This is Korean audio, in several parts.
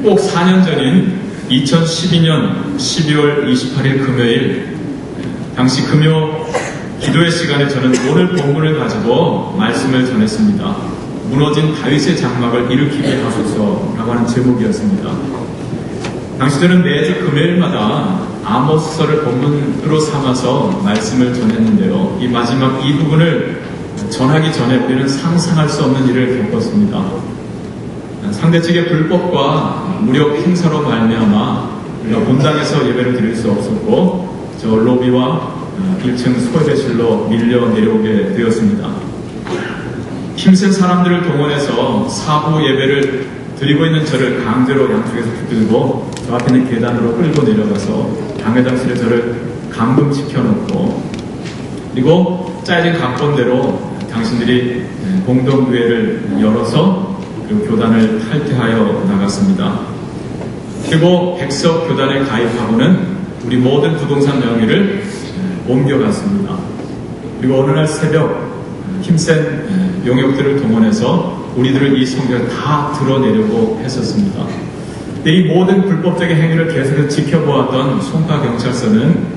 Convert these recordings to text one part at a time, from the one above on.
꼭 4년 전인 2012년 12월 28일 금요일, 당시 금요 기도의 시간에 저는 오늘 본문을 가지고 말씀을 전했습니다. 무너진 다윗의 장막을 일으키게 하소서라고 하는 제목이었습니다. 당시 저는 매주 금요일마다 아모스서를 본문으로 삼아서 말씀을 전했는데요. 이 마지막 이 부분을 전하기 전에 우리는 상상할 수 없는 일을 겪었습니다. 상대 측의 불법과 무력 행사로 말미암아 우리가 본당에서 예배를 드릴 수 없었고 저 로비와 1층 소예배실로 밀려 내려오게 되었습니다. 힘센 사람들을 동원해서 사후 예배를 드리고 있는 저를 강제로 양쪽에서 붙들고 저 앞에 있는 계단으로 끌고 내려가서 당회장실에 저를 감금시켜 놓고, 그리고 짜여진 각본대로 당신들이 공동교회를 열어서 그 교단을 탈퇴하여 나갔습니다. 그리고 백석 교단에 가입하고는 우리 모든 부동산 명의를 옮겨갔습니다. 그리고 어느 날 새벽 힘센 용역들을 동원해서 우리들을 이 성경을 다 드러내려고 했었습니다. 근데 이 모든 불법적인 행위를 계속해서 지켜보았던 송파경찰서는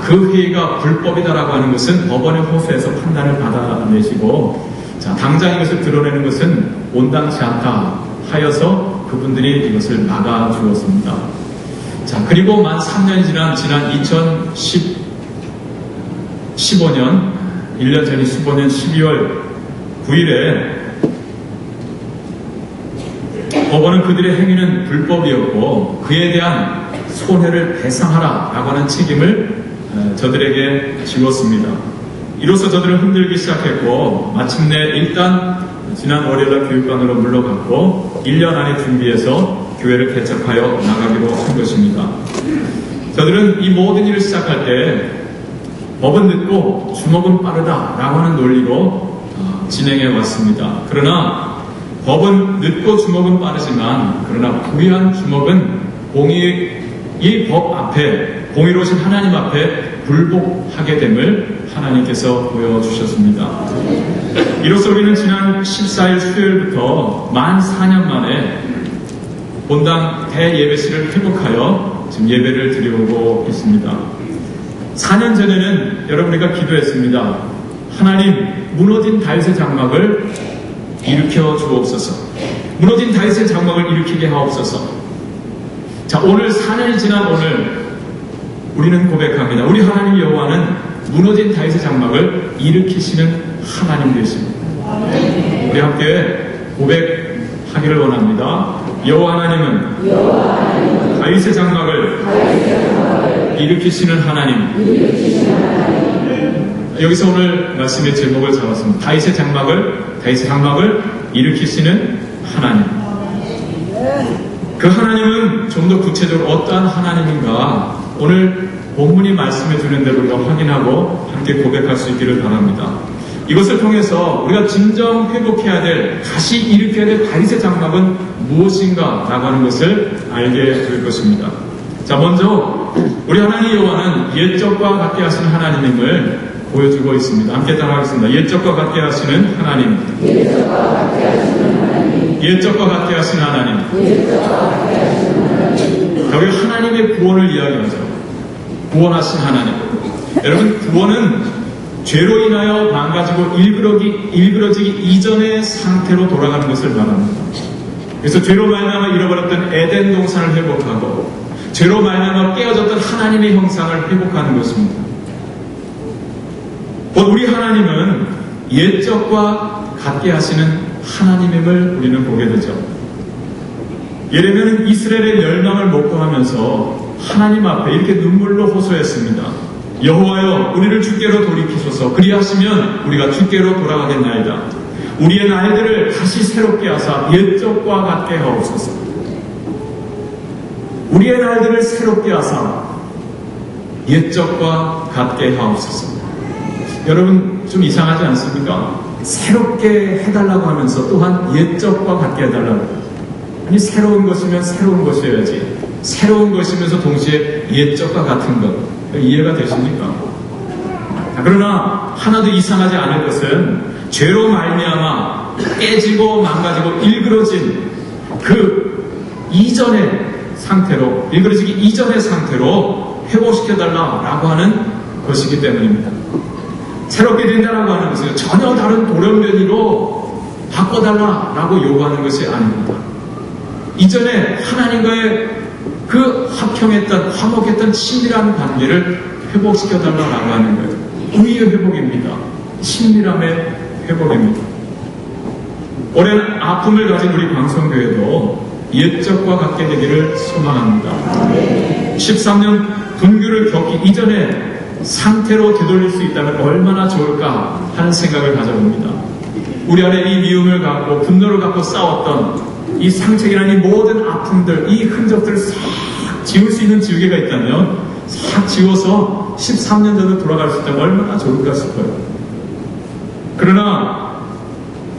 그 회의가 불법이다라고 하는 것은 법원의 호소에서 판단을 받아내시고 당장 이것을 드러내는 것은 온당치 않다 하여서 그분들이 이것을 막아주었습니다. 그리고 만 3년이 지난 2015년 1년 전인 15년 12월 9일에 법원은 그들의 행위는 불법이었고 그에 대한 손해를 배상하라 라고 하는 책임을 저들에게 지웠습니다. 이로써 저들은 흔들기 시작했고 마침내 일단 지난 월요일날 교육관으로 물러갔고 1년 안에 준비해서 교회를 개척하여 나가기로 한 것입니다. 저들은 이 모든 일을 시작할 때 법은 늦고 주먹은 빠르다 라고 하는 논리로 진행해 왔습니다. 그러나 법은 늦고 주먹은 빠르지만 그러나 부유한 주먹은 이 법 앞에 공의로우신 하나님 앞에 굴복하게 됨을 하나님께서 보여주셨습니다. 이로써 우리는 지난 14일 수요일부터 만 4년 만에 본당 대예배실을 회복하여 지금 예배를 드려오고 있습니다. 4년 전에는 여러분과 기도했습니다. 하나님, 무너진 다윗의 장막을 일으켜 주옵소서. 무너진 다윗의 장막을 일으키게 하옵소서. 오늘 4년이 지난 오늘 우리는 고백합니다. 우리 하나님 여호와는 무너진 다윗의 장막을 일으키시는 하나님 되십니다. 우리 함께 고백하기를 원합니다. 여호와 하나님은 다윗의 장막을 일으키시는 하나님. 여기서 오늘 말씀의 제목을 잡았습니다. 다윗의 장막을 일으키시는 하나님. 그 하나님은 좀 더 구체적으로 어떠한 하나님인가 오늘 본문이 말씀해 주는 대로 우리가 확인하고 함께 고백할 수 있기를 바랍니다. 이것을 통해서 우리가 진정 회복해야 될, 다시 일으켜야 될 다윗의 장막은 무엇인가 라고 하는 것을 알게 될 것입니다. 먼저 우리 하나님 여호와는 옛적과 같게 하시는 하나님임을 보여주고 있습니다. 함께 따라하겠습니다. 옛적과 같게 하시는 하나님. 옛적과 같게 하시는 하나님. 여기 하나님의 구원을 이야기하죠. 구원하신 하나님. 여러분, 구원은 죄로 인하여 망가지고 일그러지기 이전의 상태로 돌아가는 것을 말합니다. 그래서 죄로 말미암아 잃어버렸던 에덴 동산을 회복하고 죄로 말미암아 깨어졌던 하나님의 형상을 회복하는 것입니다. 곧 우리 하나님은 옛적과 같게 하시는 하나님임을 우리는 보게 되죠. 예레미야는 이스라엘의 멸망을 목도하면서 하나님 앞에 이렇게 눈물로 호소했습니다. 여호와여, 우리를 주께로 돌이키소서. 그리하시면 우리가 주께로 돌아가겠나이다. 우리의 날들을 다시 새롭게 하사 옛적과 같게 하옵소서. 우리의 날들을 새롭게 하사 옛적과 같게 하옵소서. 여러분, 좀 이상하지 않습니까? 새롭게 해달라고 하면서 또한 옛적과 같게 해달라고. 아니, 새로운 것이면 새로운 것이어야지. 새로운 것이면서 동시에 옛적과 같은 것. 이해가 되십니까? 그러나 하나도 이상하지 않을 것은 죄로 말미암아 깨지고 망가지고 일그러진 그 이전의 상태로, 일그러지기 이전의 상태로 회복시켜달라라고 하는 것이기 때문입니다. 새롭게 된다라고 하는 것은 전혀 다른 돌연변이로 바꿔달라라고 요구하는 것이 아닙니다. 이전에 하나님과의 그 화평했던, 화목했던 친밀한 관계를 회복시켜달라고 하는 거예요. 의의 회복입니다. 친밀함의 회복입니다. 오랜 아픔을 가진 우리 광성교회도 옛적과 같게 되기를 소망합니다. 13년 분규를 겪기 이전에 상태로 되돌릴 수 있다면 얼마나 좋을까 하는 생각을 가져봅니다. 우리 안에 이 미움을 갖고 분노를 갖고 싸웠던 이 상처이라는 이 모든 아픔들, 이 흔적들을 싹 지울 수 있는 지우개가 있다면 싹 지워서 13년 전으로 돌아갈 수 있다면 얼마나 좋을까 싶어요. 그러나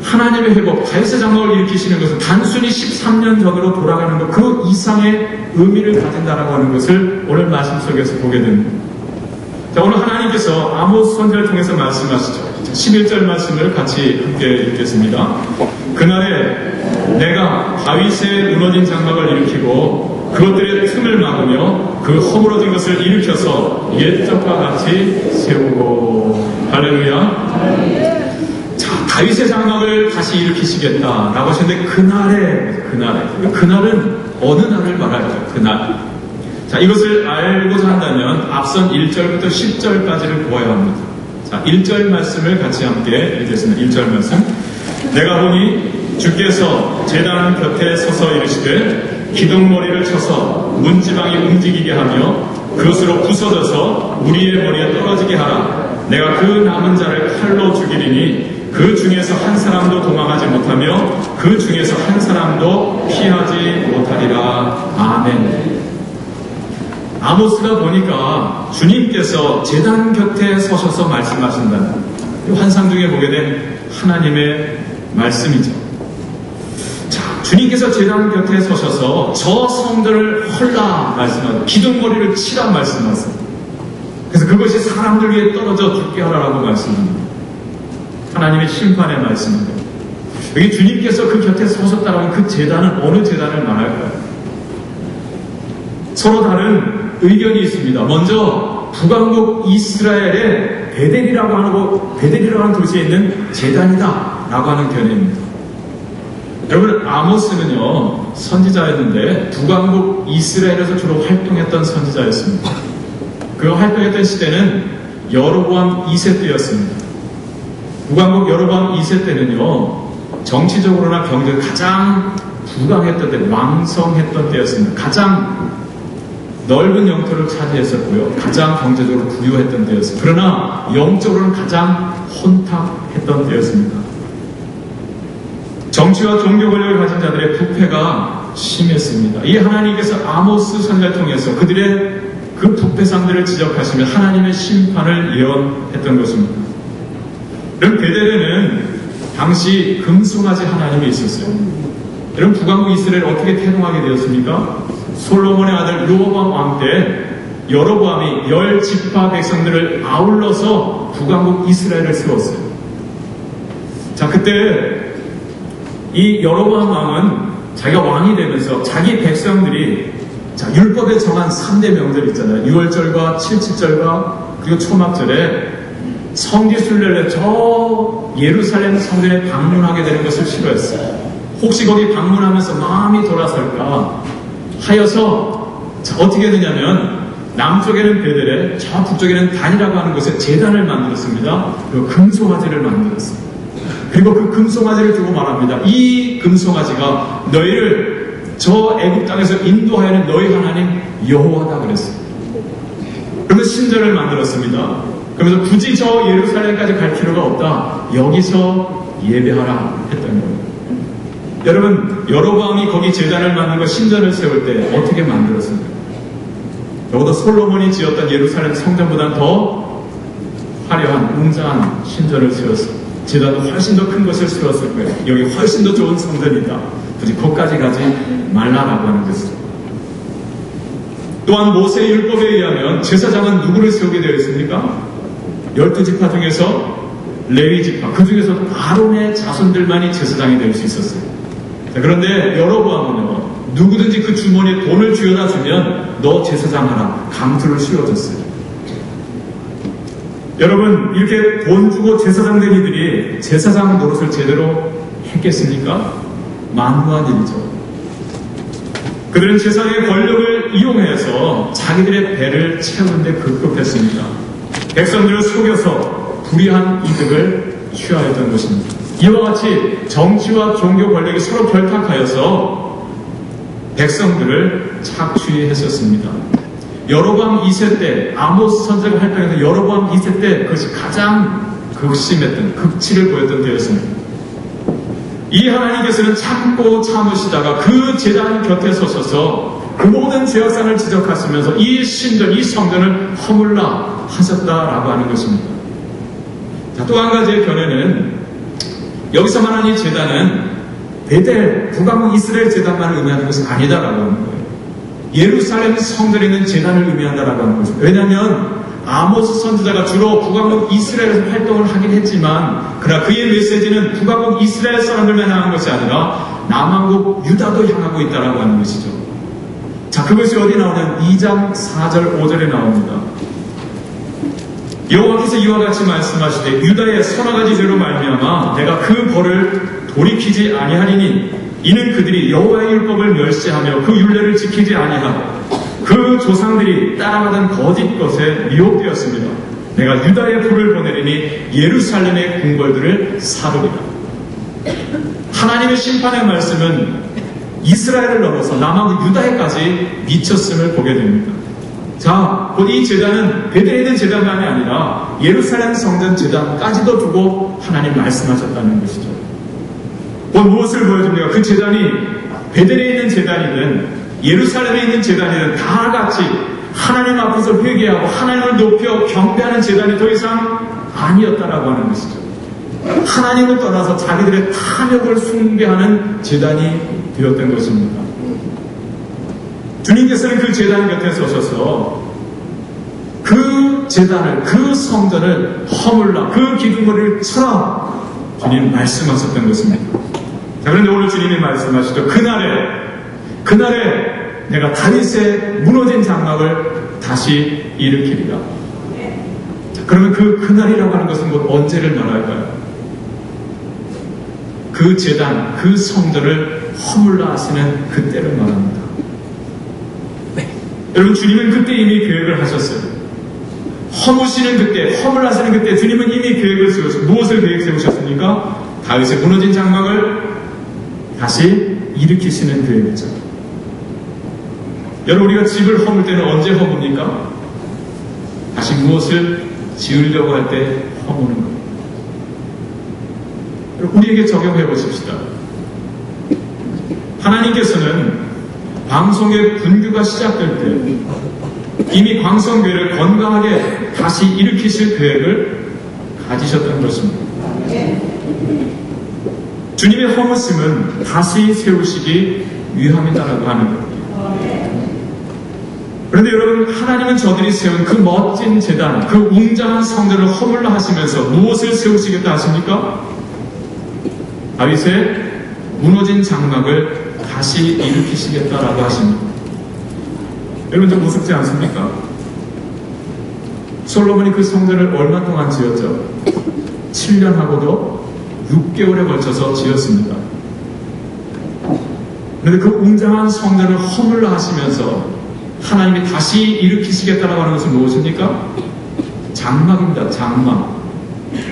하나님의 회복, 다윗의 장막을 일으키시는 것은 단순히 13년 전으로 돌아가는 것, 그 이상의 의미를 가진다라고 하는 것을 오늘 말씀 속에서 보게 됩니다. 자, 오늘 하나님께서 아모스 선지자를 통해서 말씀하시죠. 11절 말씀을 같이 함께 읽겠습니다. 그날에 내가 다윗의 무너진 장막을 일으키고 그것들의 틈을 막으며 그 허물어진 것을 일으켜서 옛적과 같이 세우고. 할렐루야. 자, 다윗의 장막을 다시 일으키시겠다라고 하셨는데 그날은 어느 날을 말하죠? 그날. 자, 이것을 알고자 한다면 앞선 1절부터 10절까지를 보아야 합니다. 자, 1절 말씀을 같이 함께 읽겠습니다. 1절 말씀. 내가 보니 주께서 제단 곁에 서서 이르시되 기둥머리를 쳐서 문지방이 움직이게 하며 그것으로 부서져서 우리의 머리에 떨어지게 하라. 내가 그 남은 자를 칼로 죽이리니 그 중에서 한 사람도 도망하지 못하며 그 중에서 한 사람도 피하지 못하리라. 아멘. 아모스가 보니까 주님께서 제단 곁에 서셔서 말씀하신다는 환상 중에 보게 된 하나님의 말씀이죠. 자, 주님께서 제단 곁에 서셔서 저 성들을 헐라 말씀하고 기둥머리를 치라 말씀하세요. 그래서 그것이 사람들 위에 떨어져 죽게 하라라고 말씀합니다. 하나님의 심판의 말씀입니다. 여기 주님께서 그 곁에 서셨다라고 그 제단은 어느 제단을 말할까요? 서로 다른 의견이 있습니다. 먼저 북왕국 이스라엘의 베델이라고 하는 도시에 있는 제단이다라고 하는 견해입니다. 여러분, 아모스는요 선지자였는데 북왕국 이스라엘에서 주로 활동했던 선지자였습니다. 그 활동했던 시대는 여로보암 2세 때였습니다. 북왕국 여로보암 2세 때는요 정치적으로나 경제적으로 가장 부강했던 때, 왕성했던 때였습니다. 가장 넓은 영토를 차지했었고요. 가장 경제적으로 부유했던 때였습니다. 그러나 영적으로는 가장 혼탁했던 때였습니다. 정치와 종교 권력을 가진 자들의 부패가 심했습니다. 이 하나님께서 아모스 선지자를 통해서 그들의 그 부패상들을 지적하시며 하나님의 심판을 예언했던 것입니다. 여러분, 베델에는 당시 금송아지 하나님이 있었어요. 여러분, 북왕국 이스라엘 어떻게 태동하게 되었습니까? 솔로몬의 아들 르호보암 왕 때 여로보암이 10지파 백성들을 아울러서 북왕국 이스라엘을 세웠어요. 자, 그때 이 여로보암 왕은 자기가 왕이 되면서 자기 백성들이 자, 율법에 정한 3대 명절 있잖아요. 6월절과 77절과 그리고 초막절에 성지순례를 저 예루살렘 성전에 방문하게 되는 것을 싫어했어요. 혹시 거기 방문하면서 마음이 돌아설까 하여서 어떻게 되냐면 남쪽에는 베델에 저 북쪽에는 단이라고 하는 곳에 제단을 만들었습니다. 그리고 금송아지를 만들었어요. 그리고 그 금송아지를 두고 말합니다. 이 금송아지가 너희를 저 애굽 땅에서 인도하여는 너희 하나님 여호와다 그랬어요. 그래서 신전을 만들었습니다. 그러면서 굳이 저 예루살렘까지 갈 필요가 없다. 여기서 예배하라 했던 거예요. 여러분, 여로보암이 거기 제단을 만들고 신전을 세울 때 어떻게 만들었습니까? 적어도 솔로몬이 지었던 예루살렘 성전보다는 더 화려한 웅장한 신전을 세웠어요. 제단도 훨씬 더 큰 것을 세웠을 거예요. 여기 훨씬 더 좋은 성전이다. 굳이 거기까지 가지 말라라고 하는 것이죠. 또한 모세의 율법에 의하면 제사장은 누구를 세우게 되어 있습니까? 12지파 중에서 레위지파, 그 중에서 아론의 자손들만이 제사장이 될 수 있었어요. 자, 그런데 여로보암은요 누구든지 그 주머니에 돈을 쥐어다 주면 너 제사장 하라 강투를 씌워줬어요. 여러분, 이렇게 돈 주고 제사장 된 이들이 제사장 노릇을 제대로 했겠습니까? 만무한 일이죠. 그들은 제사장의 권력을 이용해서 자기들의 배를 채우는 데 급급했습니다. 백성들을 속여서 불의한 이득을 취하였던 것입니다. 이와 같이 정치와 종교 권력이 서로 결탁하여서 백성들을 착취했었습니다. 여로보암 2세 때, 아모스 선지자가 활동해서 여로보암 2세 때 그것이 가장 극심했던, 극치를 보였던 때였습니다. 이 하나님께서는 참고 참으시다가 그 제단 곁에 서셔서 그 모든 죄악상을 지적하시면서 이 신전, 이 성전을 허물라 하셨다라고 하는 것입니다. 자, 또 한 가지의 견해는 여기서 말하는 이 제단은 베델, 북왕국 이스라엘 제단만을 의미하는 것은 아니다라고 하는 거예요. 예루살렘 성전에 있는 제단을 의미한다라고 하는 것입니다. 왜냐하면 아모스 선지자가 주로 북왕국 이스라엘에서 활동을 하긴 했지만 그러나 그의 메시지는 북왕국 이스라엘 사람들만 향한 것이 아니라 남왕국 유다도 향하고 있다라고 하는 것이죠. 자, 그것이 어디 나오냐면 2장 4절 5절에 나옵니다. 여호와께서 이와 같이 말씀하시되 유다의 서너 가지 죄로 말미암아 내가 그 벌을 돌이키지 아니하리니 이는 그들이 여호와의 율법을 멸시하며 그 율례를 지키지 아니하고 그 조상들이 따라가던 거짓 것에 미혹되었습니다. 내가 유다의 불을 보내리니 예루살렘의 궁궐들을 사르리라. 하나님의 심판의 말씀은 이스라엘을 넘어서 남왕국 유다에까지 미쳤음을 보게 됩니다. 자, 곧 이 제단은 베델에 있는 제단만이 아니라 예루살렘 성전 제단까지도 두고 하나님 말씀하셨다는 것이죠. 곧 무엇을 보여줍니까? 그 제단이 베델에 있는 제단이든 예루살렘에 있는 제단이든 다 같이 하나님 앞에서 회개하고 하나님을 높여 경배하는 제단이 더 이상 아니었다라고 하는 것이죠. 하나님을 떠나서 자기들의 탐욕을 숭배하는 제단이 되었던 것입니다. 주님께서는 그 제단 곁에 서셔서 그 제단을, 그 성전을 허물라, 그 기둥머리를 쳐라 주님 말씀하셨던 것입니다. 자, 그런데 오늘 주님이 말씀하시죠. 그날에 내가 다윗의 무너진 장막을 다시 일으키리라. 자, 그러면 그날이라고 하는 것은 뭐 언제를 말할까요? 그 제단, 그 성전을 허물라 하시는 그때를 말합니다. 여러분, 주님은 그때 이미 계획을 하셨어요. 허무시는 그때, 허물라 하시는 그때 주님은 이미 계획을 세우셨어요. 무엇을 계획 세우셨습니까? 다윗의 무너진 장막을 다시 일으키시는 계획이죠. 여러분, 우리가 집을 허물 때는 언제 허뭅니까? 다시 무엇을 지으려고 할 때 허무는 겁니다. 우리에게 적용해 보십시다. 하나님께서는 방송의 분규가 시작될 때 이미 광성교회를 건강하게 다시 일으키실 계획을 가지셨던 것입니다. 주님의 허무심은 다시 세우시기 위함이다라고 하는 겁니다. 그런데 여러분, 하나님은 저들이 세운 그 멋진 제단, 그 웅장한 성전을 허물라 하시면서 무엇을 세우시겠다 하십니까? 다윗의 무너진 장막을 다시 일으키시겠다라고 하십니다. 여러분, 좀 무섭지 않습니까? 솔로몬이 그 성전을 얼마 동안 지었죠? 7년 하고도 6개월에 걸쳐서 지었습니다. 그런데 그 웅장한 성전을 허물라 하시면서 하나님이 다시 일으키시겠다라고 하는 것은 무엇입니까? 장막입니다. 장막.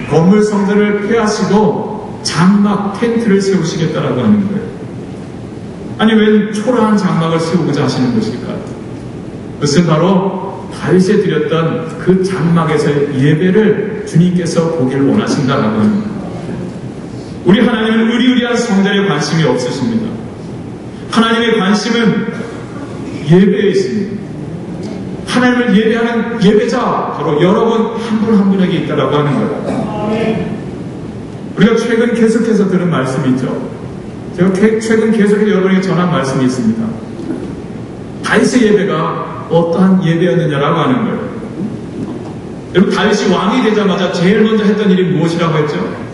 건물 성전을 폐하시고 장막, 텐트를 세우시겠다라고 하는 거예요. 아니, 왜 초라한 장막을 세우고자 하시는 것일까요? 그것은 바로 다윗에 드렸던 그 장막에서의 예배를 주님께서 보기를 원하신다라고 합니다. 우리 하나님은 의리의리한 성전에 관심이 없으십니다. 하나님의 관심은 예배에 있습니다. 하나님을 예배하는 예배자, 바로 여러분 한 분 한 분에게 있다라고 하는 거예요. 우리가 최근 계속해서 들은 말씀이 있죠. 제가 최근 계속해서 여러분에게 전한 말씀이 있습니다. 다윗의 예배가 어떠한 예배였느냐라고 하는 거예요. 여러분, 다윗이 왕이 되자마자 제일 먼저 했던 일이 무엇이라고 했죠?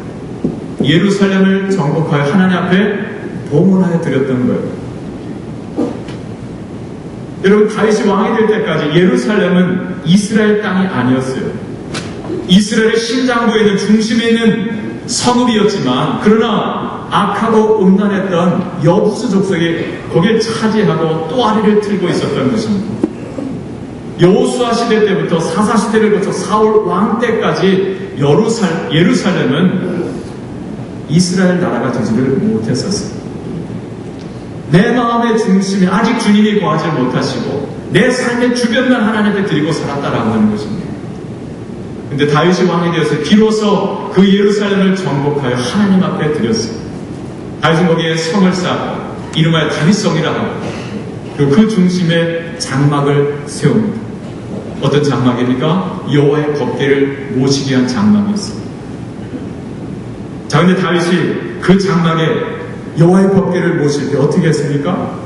예루살렘을 정복하여 하나님 앞에 봉헌하여 드렸던 거예요. 여러분, 다윗이 왕이 될 때까지 예루살렘은 이스라엘 땅이 아니었어요. 이스라엘의 심장부에 있는 중심에 있는 성읍이었지만, 그러나 악하고 음란했던 여부수 족속이 거기를 차지하고 또아리를 틀고 있었던 것입니다. 여호수아 시대 때부터 사사 시대를 거쳐 사울 왕 때까지 예루살렘은 이스라엘 나라가 되지를 못했었어요. 내 마음의 중심에 아직 주님이 거하지 못하시고 내 삶의 주변만 하나님께 드리고 살았다라고 하는 것입니다. 근데 다윗이 왕이 되어서 비로소 그 예루살렘을 정복하여 하나님 앞에 드렸어요. 다윗은 거기에 성을 쌓고 이름하여 다윗성이라 하고 그리고 그 중심에 장막을 세웁니다. 어떤 장막입니까? 여호와의 법궤를 모시기 위한 장막이었어요. 자, 근데 다윗이 그 장막에 여호와의 법궤를 모실 때 어떻게 했습니까?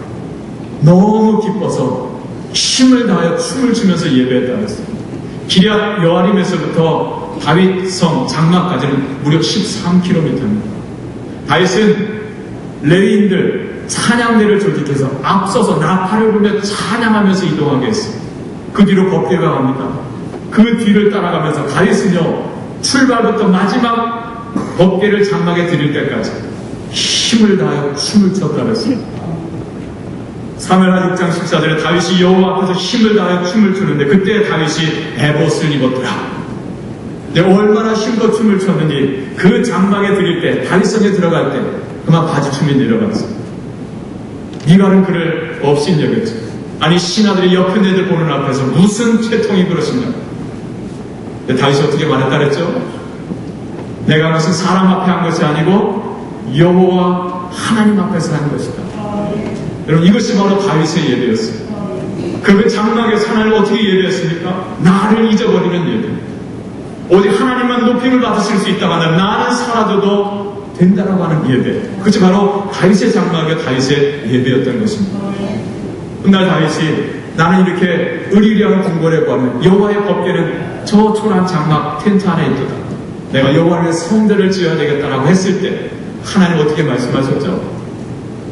너무 기뻐서 힘을 다하여 춤을 추면서 예배했다고 했어요. 기럇 여아림에서부터 다윗성 장막까지는 무려 13km입니다. 다윗은 레위인들 찬양대를 조직해서 앞서서 나팔을 불며 찬양하면서 이동하게 했어요. 그 뒤로 법궤가 갑니다. 그 뒤를 따라가면서 다윗은요, 출발부터 마지막 법궤를 장막에 드릴 때까지 힘을 다하여 춤을 췄다고 했어요. 사무엘하 6장 14절에 다윗이 여호와 앞에서 힘을 다하여 춤을 추는데 그때 다윗이 에봇을 입었더라. 근데 얼마나 힘껏 춤을 췄는지 그 장막에 드릴 때 다윗성에 들어갈 때 그만 바지춤이 내려갔어요. 미갈은 그를 업신여겼죠. 아니 신하들이 옆에 애들 보는 앞에서 무슨 채통이 그러신가. 근데 다윗이 어떻게 말했다 그랬죠? 내가 무슨 사람 앞에 한 것이 아니고 여호와 하나님 앞에서 한 것이다. 여러분, 이것이 바로 다윗의 예배였어요. 그 장막에서 하나님을 어떻게 예배했습니까? 나를 잊어버리는 예배. 오직 하나님만 높임을 받으실 수 있다고 하면 나는 사라져도 된다라고 하는 예배. 그것이 바로 다윗의 장막의 다윗의 예배였던 것입니다. 그날 다윗이 나는 이렇게 의리리한 궁궐에 구하면 여호와의 법궤는 저 초라한 장막 텐트 안에 있도다. 내가 여호와의 성전을 지어야 되겠다라고 했을 때 하나님 어떻게 말씀하셨죠?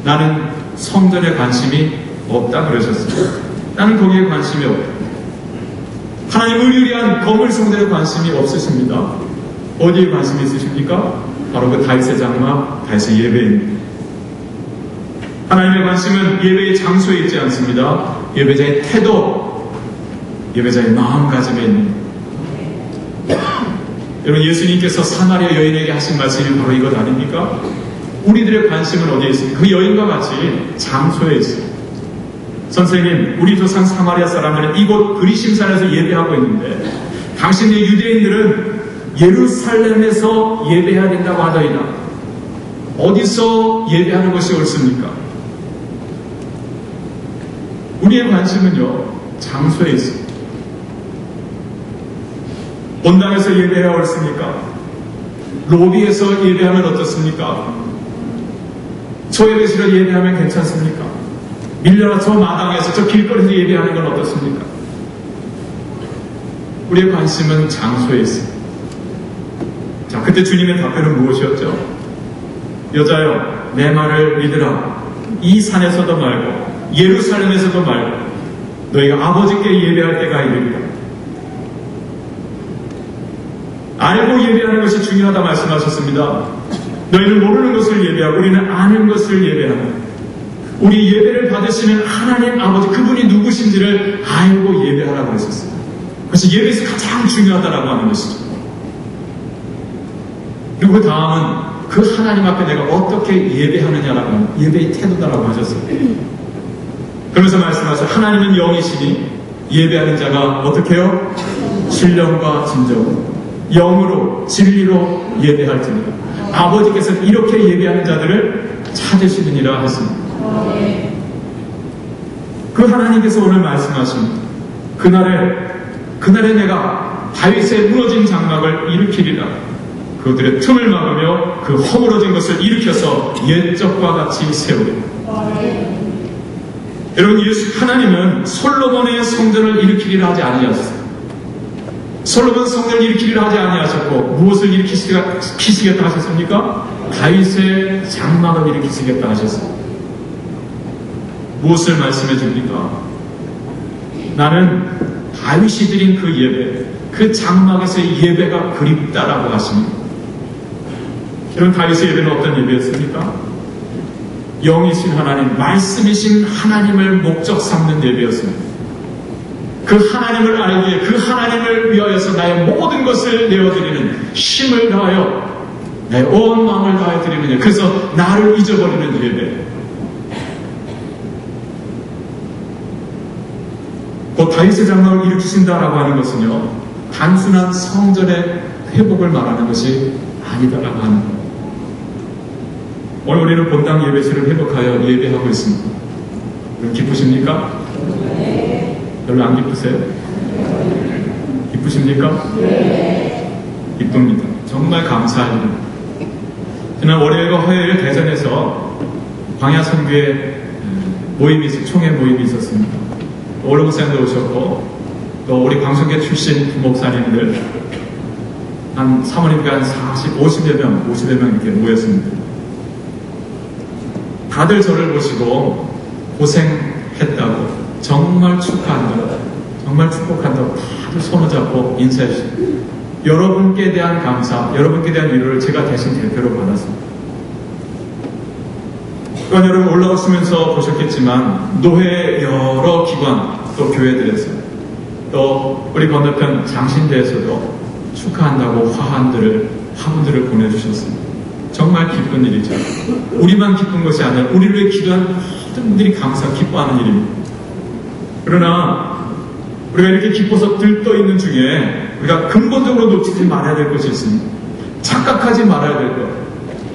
나는 성전에 관심이 없다 그러셨어요. 나는 거기에 관심이 없다. 하나님 의리리한 거물 성전에 관심이 없으십니다. 어디에 관심이 있으십니까? 바로 그 다윗의 장막, 다윗의 예배입니다. 하나님의 관심은 예배의 장소에 있지 않습니다. 예배자의 태도, 예배자의 마음가짐에 있는. 여러분, 예수님께서 사마리아 여인에게 하신 말씀이 바로 이것 아닙니까? 우리들의 관심은 어디에 있습니까? 그 여인과 같이 장소에 있어요. 선생님, 우리 조상 사마리아 사람들은 이곳 그리심산에서 예배하고 있는데 당신의 유대인들은 예루살렘에서 예배해야 된다고 하더이다. 어디서 예배하는 것이 옳습니까? 우리의 관심은요, 장소에 있습니다. 본당에서 예배해야 옳습니까? 로비에서 예배하면 어떻습니까? 소예배실에서 예배하면 괜찮습니까? 밀려나 저 마당에서 저 길거리에서 예배하는 건 어떻습니까? 우리의 관심은 장소에 있습니다. 자, 그때 주님의 답변은 무엇이었죠? 여자여, 내 말을 믿으라. 이 산에서도 말고 예루살렘에서도 말고 너희가 아버지께 예배할 때가 이르리라. 알고 예배하는 것이 중요하다 말씀하셨습니다. 너희는 모르는 것을 예배하고 우리는 아는 것을 예배하는, 우리 예배를 받으시는 하나님 아버지 그분이 누구신지를 알고 예배하라고 하셨어요. 그것이 예배에서 가장 중요하다라고 하는 것이죠. 그리고 그 다음은 그 하나님 앞에 내가 어떻게 예배하느냐라고 하는 예배의 태도다라고 하셨어요. 그러면서 말씀하셔 하나님은 영이시니 예배하는 자가 어떻게 해요? 신령과 진정으로 영으로 진리로 예배할지니라. 아버지께서는 이렇게 예배하는 자들을 찾으시느니라 했습니다. 그 하나님께서 오늘 말씀하십니다. 그날에 내가 다윗의 무너진 장막을 일으키리라. 그들의 틈을 막으며 그 허물어진 것을 일으켜서 옛적과 같이 세우리라. 여러분, 하나님은 솔로몬의 성전을 일으키리라 하지 아니하셨어요. 솔로몬 성전을 일으키리라 하지 아니하셨고 무엇을 일으키시겠다 하셨습니까? 다윗의 장막을 일으키시겠다 하셨어요. 무엇을 말씀해 줍니까? 나는 다윗이 드린 그 예배, 그 장막에서의 예배가 그립다라고 하십니다. 여러분, 다윗의 예배는 어떤 예배였습니까? 영이신 하나님, 말씀이신 하나님을 목적 삼는 예배였습니다. 그 하나님을 알기에, 그 하나님을 위하여서 나의 모든 것을 내어드리는, 힘을 다하여 나의 온 마음을 다하여 드리는 예배. 그래서 나를 잊어버리는 예배. 곧 다윗의 장막을 일으키신다라고 하는 것은요, 단순한 성전의 회복을 말하는 것이 아니다라고 하는 거예요. 오늘 우리는 본당 예배실을 회복하여 예배하고 있습니다. 여러분 기쁘십니까? 네. 별로 안 기쁘세요? 기쁘십니까? 네. 기쁩니다. 정말 감사한 일. 지난 월요일과 화요일 대전에서 광야선교회 총회 모임이 있었습니다. 오르 목사님도 오셨고, 또 우리 광성교 출신 부목사님들 한 사모님과 한 50여 명 이렇게 모였습니다. 다들 저를 보시고 고생했다고, 정말 축하한다고, 정말 축복한다고 다들 손을 잡고 인사해 주시고, 여러분께 대한 감사, 여러분께 대한 위로를 제가 대신 대표로 받았습니다. 또한 여러분 올라오시면서 보셨겠지만 노회 여러 기관, 또 교회들에서, 또 우리 건너편 장신대에서도 축하한다고 화분들을 보내주셨습니다. 정말 기쁜 일이죠. 우리만 기쁜 것이 아니라 우리를 위해 기도하는 모든 분들이 기뻐하는 일입니다. 그러나 우리가 이렇게 기뻐서 들떠있는 중에 우리가 근본적으로 놓치지 말아야 될 것이 있습니다. 착각하지 말아야 될 것,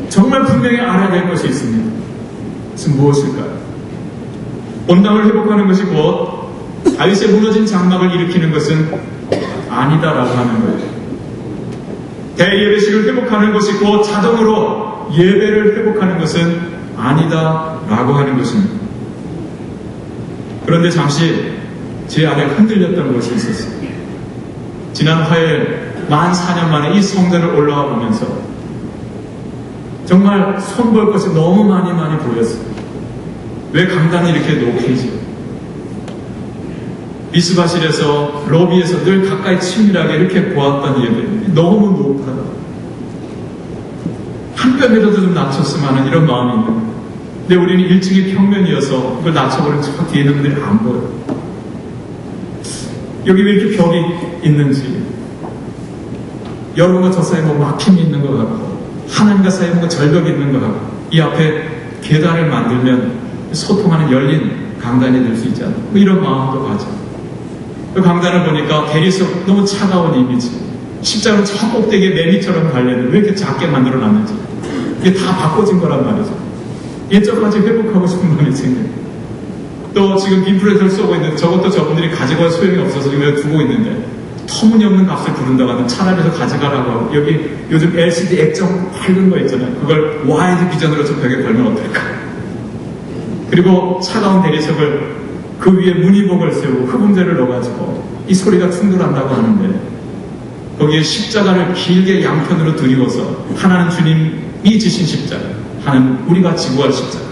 정말 분명히 알아야 될 것이 있습니다. 그것은 무엇일까요? 본당을 회복하는 것이 곧 다윗의 무너진 장막을 일으키는 것은 아니다라고 하는 거예요. 대예배식을 회복하는 것이 곧 자동으로 예배를 회복하는 것은 아니다라고 하는 것입니다. 그런데 잠시 제 안에 흔들렸던 것이 있었어요. 지난 화요일 14년 만에 이 성전을 올라와 보면서 정말 손볼 것이 너무 많이 보였어요. 왜 강단이 이렇게 높은지, 미스바실에서 로비에서 늘 가까이 친밀하게 이렇게 보았던 예배, 너무 높다. 한 뼘이라도 좀 낮췄으면 하는 이런 마음이 있는 거예요. 근데 우리는 1층이 평면이어서 그걸 낮춰버리면 저 뒤에 있는 분들이 안 보여요. 여기 왜 이렇게 벽이 있는지, 여러분과 저 사이에 뭐 막힘이 있는 것 같고, 하나님과 사이에 뭔가 절벽이 있는 것 같고, 이 앞에 계단을 만들면 소통하는 열린 강단이 될 수 있지 않나, 뭐 이런 마음도 가져. 그 강단을 보니까 대리석 너무 차가운 이미지, 십자가는 저 꼭대기에 매미처럼 달려있는, 왜 이렇게 작게 만들어 놨는지, 이게 다 바꿔진 거란 말이죠. 옛적까지 회복하고 싶은 마음이 생겨요. 또 지금 빔프레드를 쏘고 있는데 저것도 저분들이 가지고 갈 소용이 없어서 지금 두고 있는데, 터무니없는 값을 부른다고 하는, 차라리 저 가져가라고 하고, 여기 요즘 LCD 액정 밝은 거 있잖아요. 그걸 와이드 비전으로 저 벽에 걸면 어떨까? 그리고 차가운 대리석을 그 위에 무늬복을 세우고 흡음재를 넣어가지고 이 소리가 충돌한다고 하는데, 거기에 십자가를 길게 양편으로 드리워서, 하나는 주님이 지신 십자가, 하나는 우리가 지고 할 십자가,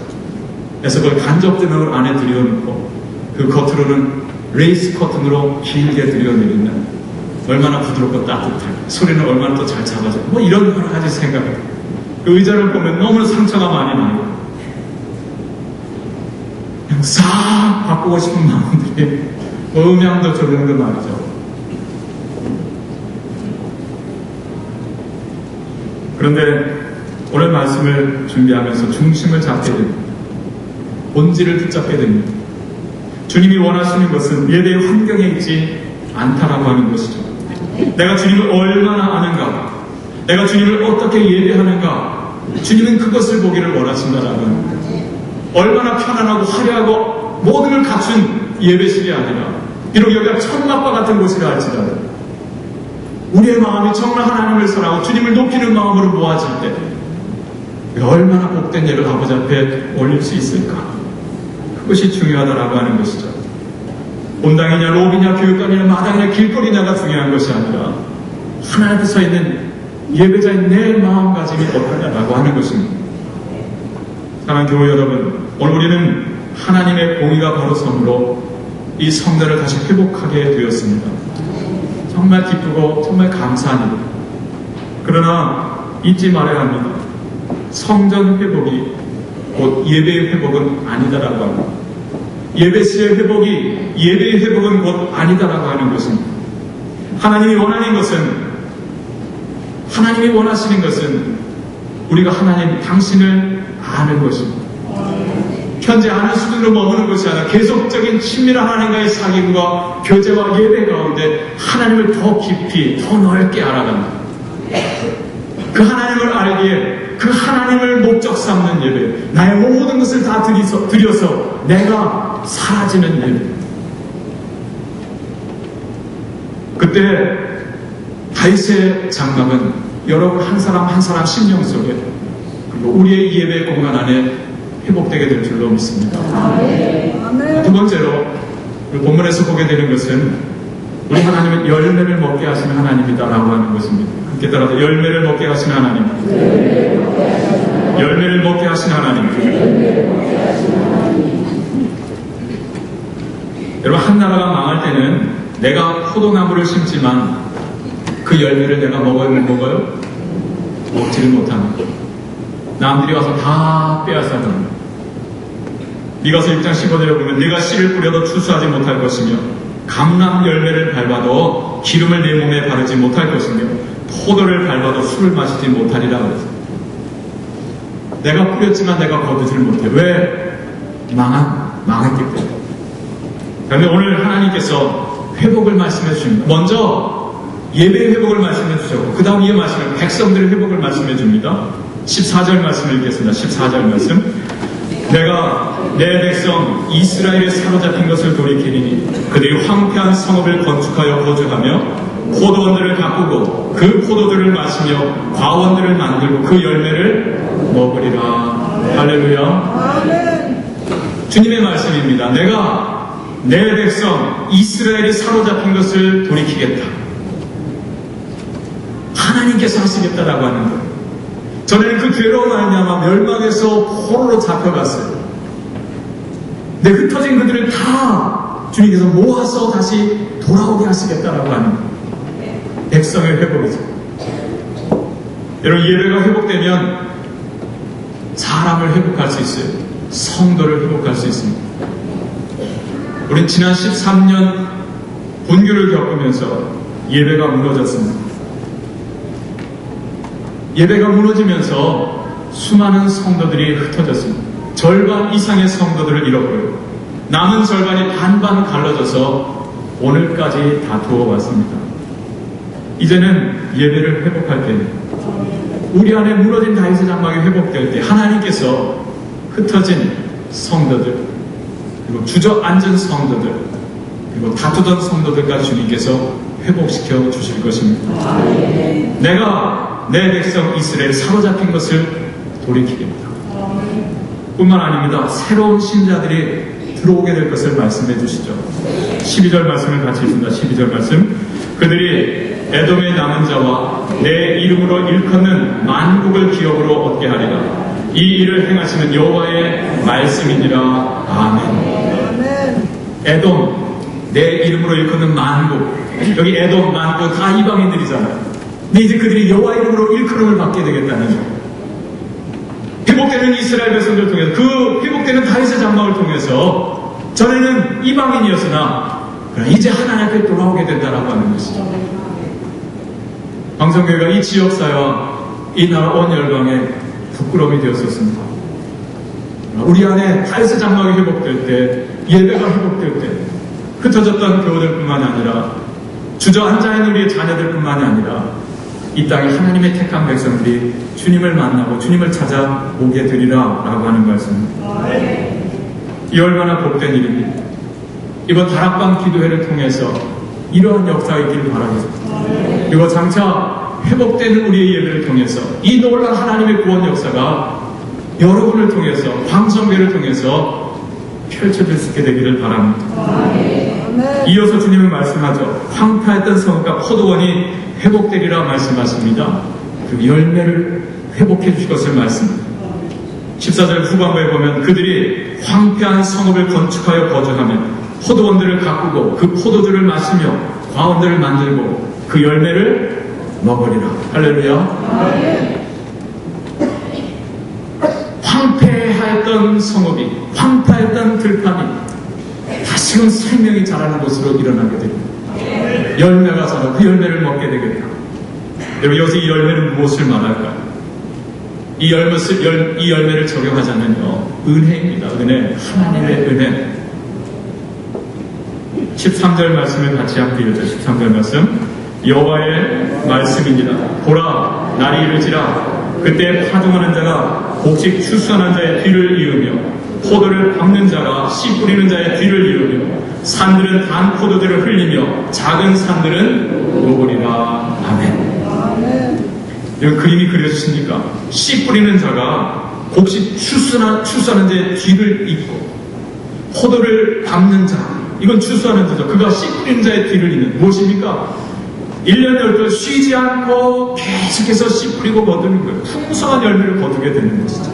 그래서 그걸 간접조명을 안에 들여놓고 그 겉으로는 레이스 커튼으로 길게 들여내리면 얼마나 부드럽고 따뜻할까, 소리는 얼마나 더 잘 잡아져, 뭐 이런 여러 가지 생각을. 그 의자를 보면 너무 상처가 많이 나요. 그냥 싹 바꾸고 싶은 마음들이, 음향도 조명도 말이죠. 그런데 오늘 말씀을 준비하면서 중심을 잡게 됩니다. 본질을 붙잡게 됩니다. 주님이 원하시는 것은 예배의 환경에 있지 않다라고 하는 것이죠. 내가 주님을 얼마나 아는가, 내가 주님을 어떻게 예배하는가, 주님은 그것을 보기를 원하신다라는 거예요. 얼마나 편안하고 화려하고 모든 걸 갖춘 예배실이 아니라, 비록 여기가 천막과 같은 곳이라 할지라도 우리의 마음이 정말 하나님을 사랑하고 주님을 높이는 마음으로 모아질 때 우리가 얼마나 복된 예를 아버지 앞에 올릴 수 있을까, 그것이 중요하다라고 하는 것이죠. 본당이냐 로비냐 교육관이냐 마당이냐 길거리냐가 중요한 것이 아니라, 하나님 앞에 서 있는 예배자인 내 마음가짐이 어떠냐라고 하는 것입니다. 사랑하는 교회 여러분, 오늘 우리는 하나님의 공의가 바로 섬으로 이 성전을 다시 회복하게 되었습니다. 정말 기쁘고 정말 감사한 일. 그러나 잊지 말아야 합니다. 성전 회복이 곧 예배의 회복은 아니다라고 합니다. 예배시의 회복이 예배의 회복은 곧 아니다라고 하는 것은 하나님이 원하는 것은 하나님이 원하시는 것은 우리가 하나님 당신을 아는 것입니다. 현재 아는 수준으로 머무는 것이 아니라 계속적인 친밀한 하나님과의 사귐과 교제와 예배 가운데 하나님을 더 깊이 더 넓게 알아간다. 그 하나님을 알기에 그 하나님을 목적 삼는 예배, 나의 모든 것을 다 들여서 내가 사라지는 예배. 그때 다윗의 장막은 여러분 한 사람 한 사람 심령 속에 그리고 우리의 예배 공간 안에 회복되게 될 줄로 믿습니다. 두 번째로 우리 본문에서 보게 되는 것은 우리 하나님은 열매를 먹게 하시는 하나님이다라고 하는 것입니다. 함께 따라서 열매를 먹게 하시는 하나님, 열매를 먹게 하시는 하나님. 여러분, 한 나라가 망할 때는 내가 포도나무를 심지만 그 열매를 내가 먹어요, 못 먹어요? 먹지를 못합니다. 남들이 와서 다 빼앗아갑니다. 미가서 1장 15절에 보면 네가 씨를 뿌려도 추수하지 못할 것이며 감람 열매를 밟아도 기름을 내 몸에 바르지 못할 것이며 포도를 밟아도 술을 마시지 못하리라 그랬어요. 내가 뿌렸지만 내가 거두지를 못해. 왜? 망했기 때문에. 그런데 오늘 하나님께서 회복을 말씀해 주십니다. 먼저 예배의 회복을 말씀해 주셨고 그 다음 이 말씀을 백성들의 회복을 말씀해 줍니다. 14절 말씀을 읽겠습니다. 14절 말씀. 내가 내 백성 이스라엘에 사로잡힌 것을 돌이키리니 그들이 황폐한 성읍을 건축하여 거주하며 포도원들을 가꾸고 그 포도들을 마시며 과원들을 만들고 그 열매를 먹으리라. 할렐루야. 주님의 말씀입니다. 내가 내 백성 이스라엘이 사로잡힌 것을 돌이키겠다. 하나님께서 하시겠다라고 하는 거예요. 저는 그 죄로 말미암아 멸망에서 포로로 잡혀갔어요. 내 흩어진 그들을 다 주님께서 모아서 다시 돌아오게 하시겠다라고 하는 백성의 회복이죠. 여러분, 예배가 회복되면 사람을 회복할 수 있어요. 성도를 회복할 수 있습니다. 우린 지난 13년 분규를 겪으면서 예배가 무너졌습니다. 예배가 무너지면서 수많은 성도들이 흩어졌습니다. 절반 이상의 성도들을 잃었고요. 남은 절반이 반반 갈라져서 오늘까지 다투어 왔습니다. 이제는 예배를 회복할 때, 우리 안에 무너진 다윗의 장막이 회복될 때 하나님께서 흩어진 성도들, 그리고 주저앉은 성도들, 그리고 다투던 성도들까지 주님께서 회복시켜 주실 것입니다. 내가 내 백성 이스라엘 사로잡힌 것을 돌이키겠다. 뿐만 아닙니다. 새로운 신자들이 들어오게 될 것을 말씀해 주시죠. 12절 말씀을 같이 읽습니다. 12절 말씀. 그들이 에돔의 남은 자와 내 이름으로 일컫는 만국을 기업으로 얻게 하리라. 이 일을 행하시는 여호와의 말씀이니라. 아멘. 에돔, 내 이름으로 일컫는 만국. 여기 에돔, 만국 다 이방인들이잖아요. 근데 이제 그들이 여호와 이름으로 일컬음을 받게 되겠다는 거예요. 회복되는 이스라엘 백성들을 통해서, 그 회복되는 다윗의 장막을 통해서 전에는 이방인이었으나 이제 하나님 앞에 돌아오게 된다라고 하는 것이죠. 방송교회가 이 지역사회와 이 나라 온 열방에 부끄러움이 되었었습니다. 우리 안에 다윗의 장막이 회복될 때, 예배가 회복될 때 흩어졌던 교우들뿐만이 아니라 주저앉아있는 우리의 자녀들뿐만이 아니라 이 땅에 하나님의 택한 백성들이 주님을 만나고 주님을 찾아오게 되리라 라고 하는 말씀입니다. 이 얼마나 복된 일입니다. 이번 다락방 기도회를 통해서 이러한 역사가 있기를 바라겠습니다. 그리고 장차 회복되는 우리의 예배를 통해서 이 놀라운 하나님의 구원 역사가 여러분을 통해서, 광성교회를 통해서 펼쳐질 수 있게 되기를 바랍니다. 이어서 주님은 말씀하죠. 황폐했던 성읍과 포도원이 회복되리라 말씀하십니다. 그 열매를 회복해 주실 것을 말씀합니다. 14절 후반부에 보면 그들이 황폐한 성읍을 건축하여 거주하며 포도원들을 가꾸고 그 포도주를 마시며 과원들을 만들고 그 열매를 먹으리라. 할렐루야. 황폐하였던 성읍이, 황폐했던 들판이 다시금 생명이 자라는 곳으로 일어나게 됩니다. 열매가 자라 그 열매를 먹게 되겠다. 여러분, 여기서 이 열매는 무엇을 말할까요? 이 열매를 적용하자면요, 은혜입니다. 은혜, 하나님의 은혜. 13절 말씀을 같이 함께 읽어주세요. 13절 말씀. 여호와의 말씀입니다. 보라, 날이 이르지라. 그때 파종하는 자가 곡식 추수하는 자의 뒤를 이으며 포도를 밟는 자가 씨 뿌리는 자의 뒤를 이으며 산들은 단 포도들을 흘리며 작은 산들은 녹으리라. 아멘. 여기 그림이 그려지십니까? 씨 뿌리는 자가 곡식 추수하는 자의 뒤를 잇고 포도를 밟는 자, 이건 추수하는 자죠. 그가 씨 뿌리는 자의 뒤를 잇는 무엇입니까? 1년 12달 쉬지 않고 계속해서 씨 뿌리고 거두는 거예요. 풍성한 열매를 거두게 되는 것이죠.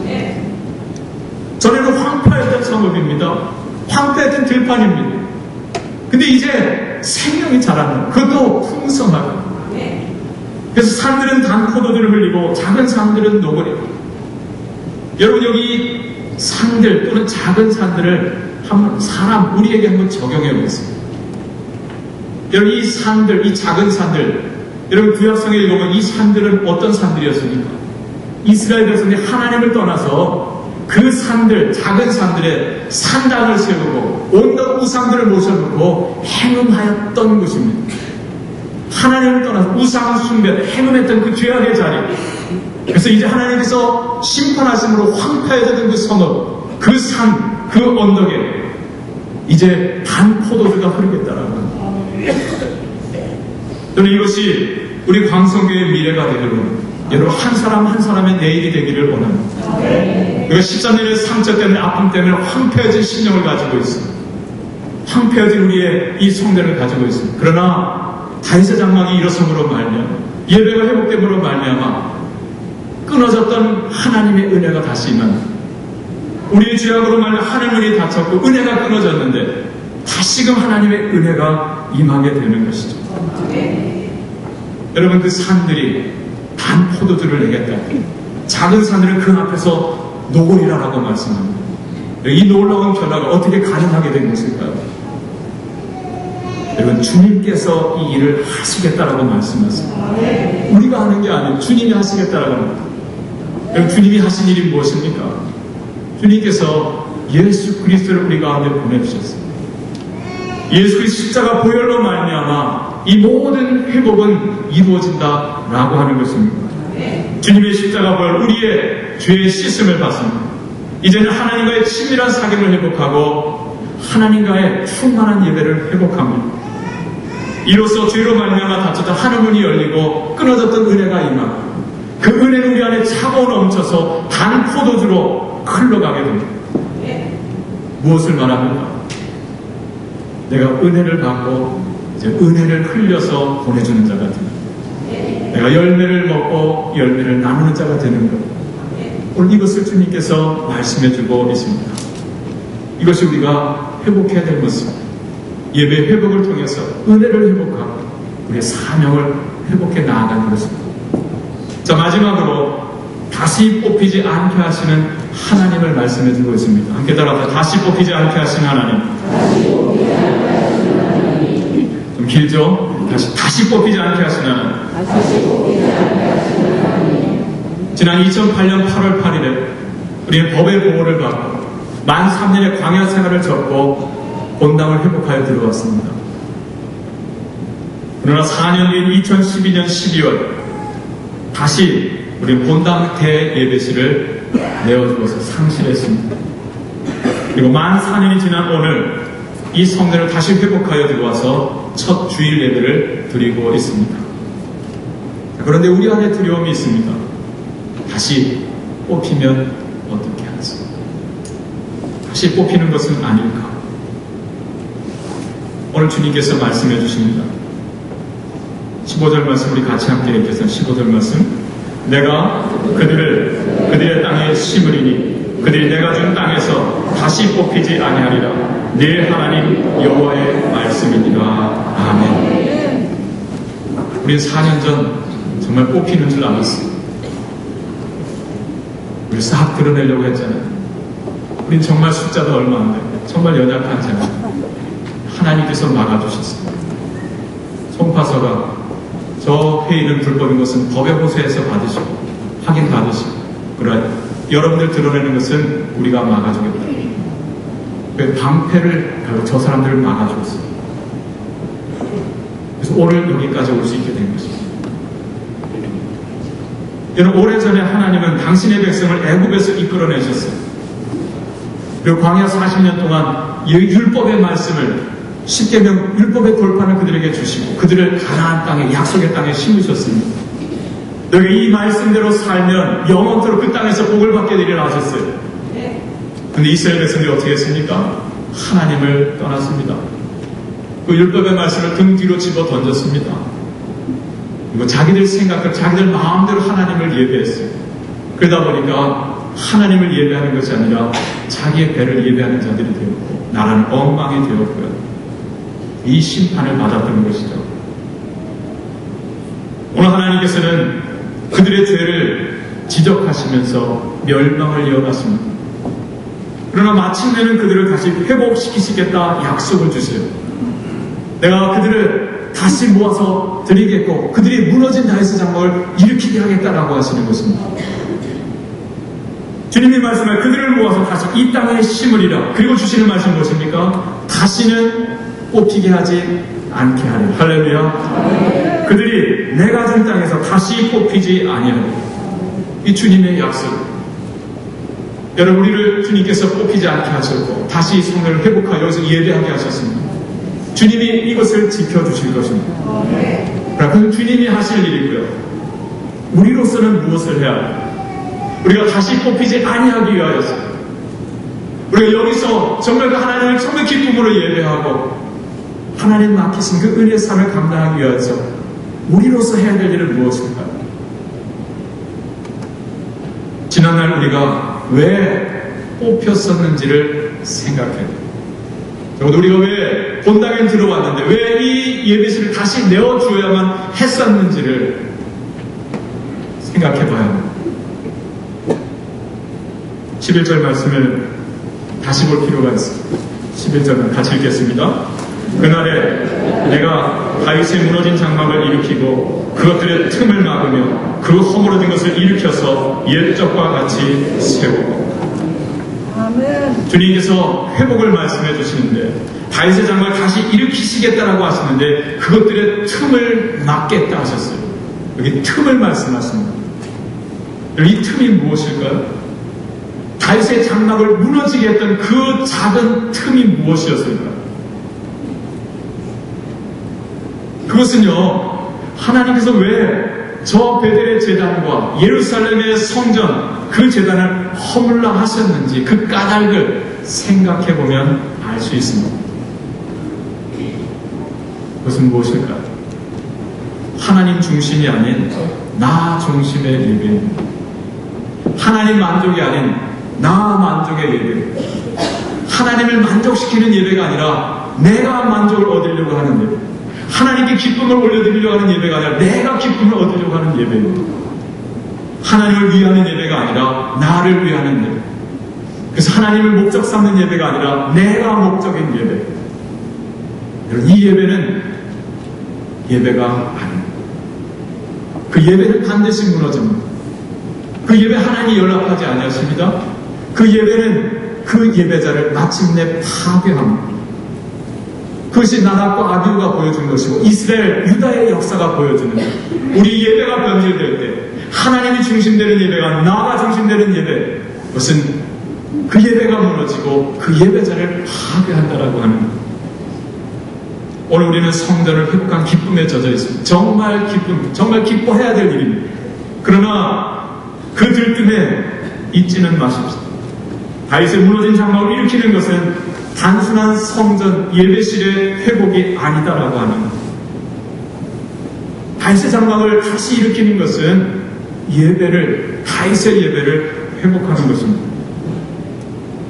전에는 황폐했던 성읍입니다. 황폐했던 들판입니다. 근데 이제 생명이 자라는, 그것도 풍성하고. 그래서 산들은 단 포도들을 흘리고 작은 산들은 녹으리라. 여러분, 여기 산들 또는 작은 산들을 한번 우리에게 한번 적용해 보겠습니다. 여러분, 이 산들, 이 작은 산들, 여러분 구약성에 읽어보면 이 산들은 어떤 산들이었습니까? 이스라엘 백성이 하나님을 떠나서 그 산들, 작은 산들에 산당을 세우고 온갖 우상들을 모셔놓고 행음하였던 곳입니다. 하나님을 떠나서 우상 숭배, 행음했던 그 죄악의 자리. 그래서 이제 하나님께서 심판하심으로 황폐해졌던 그 성읍, 그 산, 그 언덕에 이제 단 포도주가 흐르겠다라고 합니다. 저는 이것이 우리 광성교회의 미래가 되기를, 여러분 한 사람 한 사람의 내일이 되기를 원합니다. 우리가 13년의 상처 때문에, 아픔 때문에 황폐해진 심령을 가지고 있습니다. 황폐해진 우리의 이 성대를 가지고 있습니다. 그러나 다윗의 장막이 일어섬으로 말미암아, 예배가 회복됨으로 말미암아 끊어졌던 하나님의 은혜가 다시 임합니다. 우리의 죄악으로 말미암아 하늘문이 닫혔고 은혜가 끊어졌는데 다시금 하나님의 은혜가 임하게 되는 것이죠. 여러분, 그 산들이 단 포도주를 내겠다. 작은 산들은 그 앞에서 녹으리라라고 말씀합니다. 이 놀라운 변화가 어떻게 가능하게 된 것일까요? 여러분, 주님께서 이 일을 하시겠다라고 말씀하세요. 우리가 하는 게 아니에요. 주님이 하시겠다라고 합니다. 여러분, 주님이 하신 일이 무엇입니까? 주님께서 예수 그리스도를 우리 가운데 보내주셨습니다. 예수 그리스도 십자가 보혈로 말미암아 이 모든 회복은 이루어진다라고 하는 것입니다. 주님의 십자가 보혈, 우리의 죄의 씻음을 받습니다. 이제는 하나님과의 친밀한 사귐을 회복하고 하나님과의 충만한 예배를 회복합니다. 이로써 죄로 말미암아 닫혔던 하늘문이 열리고 끊어졌던 은혜가 임하고 그 은혜는 우리 안에 차고 넘쳐서 단 포도주로 흘러가게 됩니다. 무엇을 말합니까? 내가 은혜를 받고 이제 은혜를 흘려서 보내주는 자가 됩니다. 내가 열매를 먹고 열매를 나누는 자가 되는 것. 오늘 이것을 주님께서 말씀해주고 있습니다. 이것이 우리가 회복해야 될 것입니다. 예배 회복을 통해서 은혜를 회복하고 우리의 사명을 회복해 나아가는 것입니다. 자, 마지막으로 다시 뽑히지 않게 하시는 하나님을 말씀해주고 있습니다. 함께 따라서 다시 뽑히지 않게 하시는 하나님. 좀 길죠? 다시 뽑히지 않게 하시는 하나님. 지난 2008년 8월 8일에 우리는 법의 보호를 받고 만 3년의 광야 생활을 접고 본당을 회복하여 들어왔습니다. 그러나 4년 뒤인 2012년 12월 다시 우리 본당 대예배실을 내어주어서 상실했습니다. 그리고 만 4년이 지난 오늘 이 성전을 다시 회복하여 들어와서 첫 주일 예배를 드리고 있습니다. 그런데 우리 안에 두려움이 있습니다. 다시 뽑히면 어떻게 하지? 다시 뽑히는 것은 아닐까? 오늘 주님께서 말씀해 주십니다. 15절 말씀 우리 같이 함께 읽겠습니다. 15절 말씀. 내가 그들의 땅에 심으리니 그들이 내가 준 땅에서 다시 뽑히지 아니하리라. 네 하나님 여호와의 말씀이니라. 아멘. 우린 4년 전 정말 뽑히는 줄 알았어요. 우리 싹 드러내려고 했잖아요. 우린 정말 숫자도 얼마 안 되고 정말 연약한 자가 하나님께서 막아주셨어요. 송파서가 저 회의는 불법인 것은 법의 호소에서 받으시고 확인 받으시고 그러나 여러분들 드러내는 것은 우리가 막아주겠다. 그 방패를 달고 저 사람들을 막아주었어요. 그래서 오늘 여기까지 올 수 있게 된 것입니다. 여러분, 오래전에 하나님은 당신의 백성을 애굽에서 이끌어내셨어요. 그리고 광야 40년 동안 율법의 말씀을 10계명 율법의 돌판을 그들에게 주시고 그들을 가나안 땅에 약속의 땅에 심으셨습니다. 여기 이 말씀대로 살면 영원토록 그 땅에서 복을 받게 되리라 하셨어요. 근데 이스라엘 백성들이 어떻게 했습니까? 하나님을 떠났습니다. 그 율법의 말씀을 등 뒤로 집어 던졌습니다. 그리고 자기들 생각대로 자기들 마음대로 하나님을 예배했어요. 그러다 보니까 하나님을 예배하는 것이 아니라 자기의 배를 예배하는 자들이 되었고 나라는 엉망이 되었고요. 이 심판을 받았던 것이죠. 오늘 하나님께서는 그들의 죄를 지적하시면서 멸망을 이어갔습니다. 그러나 마침내는 그들을 다시 회복시키시겠다 약속을 주세요. 내가 그들을 다시 모아서 드리겠고 그들이 무너진 다윗의 장막을 일으키게 하겠다라고 하시는 것입니다. 주님이 말씀할 그들을 모아서 다시 이 땅에 심으리라. 그리고 주시는 말씀 무엇입니까? 다시는 뽑히게 하지 않게 하리라. 할렐루야. 그들이 내가 준 땅에서 다시 뽑히지 아니하리라. 이 주님의 약속. 여러분, 우리를 주님께서 뽑히지 않게 하셨고 다시 성도를 회복하여 여기서 예배하게 하셨습니다. 주님이 이것을 지켜주실 것입니다. 그럼 주님이 하실 일이고요. 우리로서는 무엇을 해야 할까요? 우리가 다시 뽑히지 아니하기 위하여서 우리가 여기서 정말 그 하나님을 정말 기쁨으로 예배하고 하나님 맡기신 그 은혜의 삶을 감당하기 위해서 우리로서 해야 될 일은 무엇일까요? 지난날 우리가 왜 뽑혔었는지를 생각해야 돼요. 적어도 우리가 왜 본당에 들어왔는데 왜 이 예배실을 다시 내어주어야만 했었는지를 생각해 봐야 합니다. 11절 말씀을 다시 볼 필요가 있습니다. 11절은 같이 읽겠습니다. 그날에 내가 다윗의 무너진 장막을 일으키고 그것들의 틈을 막으며 그 허물어진 것을 일으켜서 옛적과 같이 세우고. 아멘. 주님께서 회복을 말씀해 주시는데 다윗의 장막을 다시 일으키시겠다라고 하시는데 그것들의 틈을 막겠다 하셨어요. 여기 틈을 말씀하십니다. 이 틈이 무엇일까요? 다윗의 장막을 무너지게 했던 그 작은 틈이 무엇이었을까요? 그것은요, 하나님께서 왜 저 베델의 제단과 예루살렘의 성전 그 제단을 허물라 하셨는지 그 까닭을 생각해보면 알 수 있습니다. 그것은 무엇일까요? 하나님 중심이 아닌 나 중심의 예배입니다. 하나님 만족이 아닌 나 만족의 예배. 하나님을 만족시키는 예배가 아니라 내가 만족을 얻으려고 하는 예배. 하나님께 기쁨을 올려드리려고 하는 예배가 아니라 내가 기쁨을 얻으려고 하는 예배입니다. 하나님을 위하는 예배가 아니라 나를 위하는 예배. 그래서 하나님을 목적 삼는 예배가 아니라 내가 목적인 예배. 여러분, 이 예배는 예배가 아닙니다. 그 예배는 반드시 무너집니다. 그 예배 하나님이 연락하지 아니하십니다. 그 예배는 그 예배자를 마침내 파괴합니다. 그것이 나답과 아비후가 보여준 것이고 이스라엘 유다의 역사가 보여주는 것. 우리 예배가 변질될 때 하나님이 중심되는 예배가 나가 중심되는 예배, 그것은 그 예배가 무너지고 그 예배자를 파괴한다라고 하는 것. 오늘 우리는 성전을 회복한 기쁨에 젖어 있습니다. 정말 기쁨, 정말 기뻐해야 될 일입니다. 그러나 그 들뜸에 잊지는 마십시오. 다윗의 무너진 장막을 일으키는 것은 단순한 성전 예배실의 회복이 아니다라고 하는 것. 다윗의 장막을 다시 일으키는 것은 예배를, 다윗의 예배를 회복하는 것입니다.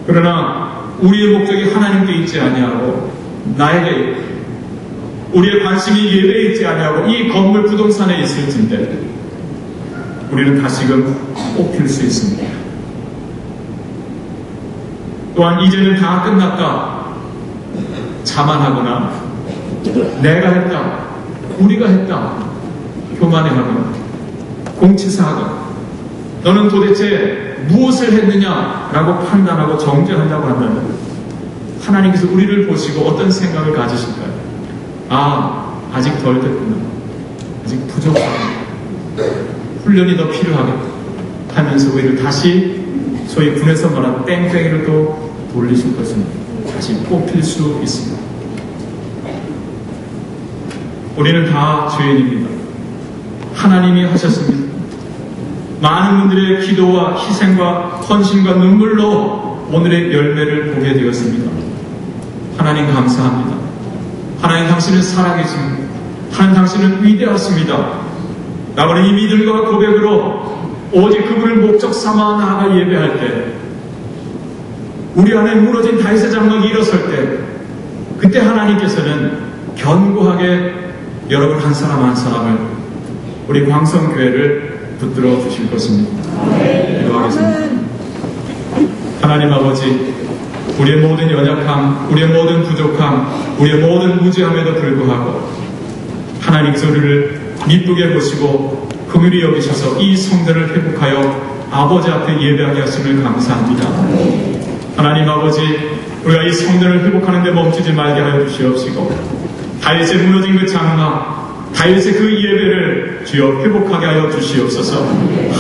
그러나 우리의 목적이 하나님께 있지 아니하고 나에게 우리의 관심이 예배에 있지 아니하고 이 건물 부동산에 있을 텐데 우리는 다시금 뽑힐 수 있습니다. 또한 이제는 다 끝났다 자만하거나 내가 했다 우리가 했다 교만해하거나 공치사하거나 너는 도대체 무엇을 했느냐라고 판단하고 정죄한다고 한다면 하나님께서 우리를 보시고 어떤 생각을 가지실까요? 아직 덜 됐구나. 아직 부족하다. 훈련이 더 필요하겠다. 하면서 우리를 다시 소위 군에서 말하는 땡땡이를 또 돌리실 것입니다. 다시 뽑힐 수 있습니다. 우리는 다 죄인입니다. 하나님이 하셨습니다. 많은 분들의 기도와 희생과 헌신과 눈물로 오늘의 열매를 보게 되었습니다. 하나님 감사합니다. 하나님 당신은 살아계십니다. 하나님 당신은 위대하십니다. 나머지 이 믿음과 고백으로 오직 그분을 목적 삼아 나아가 예배할 때 우리 안에 무너진 다윗의 장막이 일어설 때 그때 하나님께서는 견고하게 여러분 한 사람 한 사람을 우리 광성교회를 붙들어 주실 것입니다. 기도하겠습니다. 하나님 아버지, 우리의 모든 연약함, 우리의 모든 부족함, 우리의 모든 무지함에도 불구하고 하나님께서 우리를 미쁘게 보시고 긍휼히 여기셔서 이 성전을 회복하여 아버지 앞에 예배하게 하심을 감사합니다. 하나님 아버지, 우리가 이 성전을 회복하는 데 멈추지 말게 하여 주시옵시고 다윗의 무너진 그 장막, 다윗의 그 예배를 주여 회복하게 하여 주시옵소서.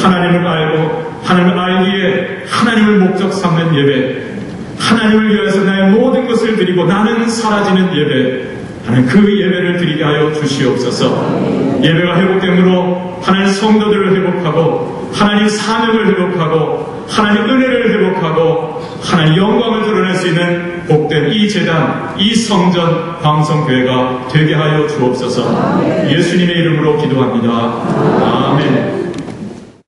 하나님을 알고 하나님을 알기에 하나님을 목적 삼는 예배, 하나님을 위해서 나의 모든 것을 드리고 나는 사라지는 예배, 하나님 그 예배를 드리게 하여 주시옵소서. 예배가 회복됨으로 하나님 성도들을 회복하고 하나님 사명을 회복하고 하나님 은혜를 회복하고 하나님 영광을 드러낼 수 있는 복된 이 제단, 이 성전 광성교회가 되게 하여 주옵소서. 예수님의 이름으로 기도합니다. 아멘.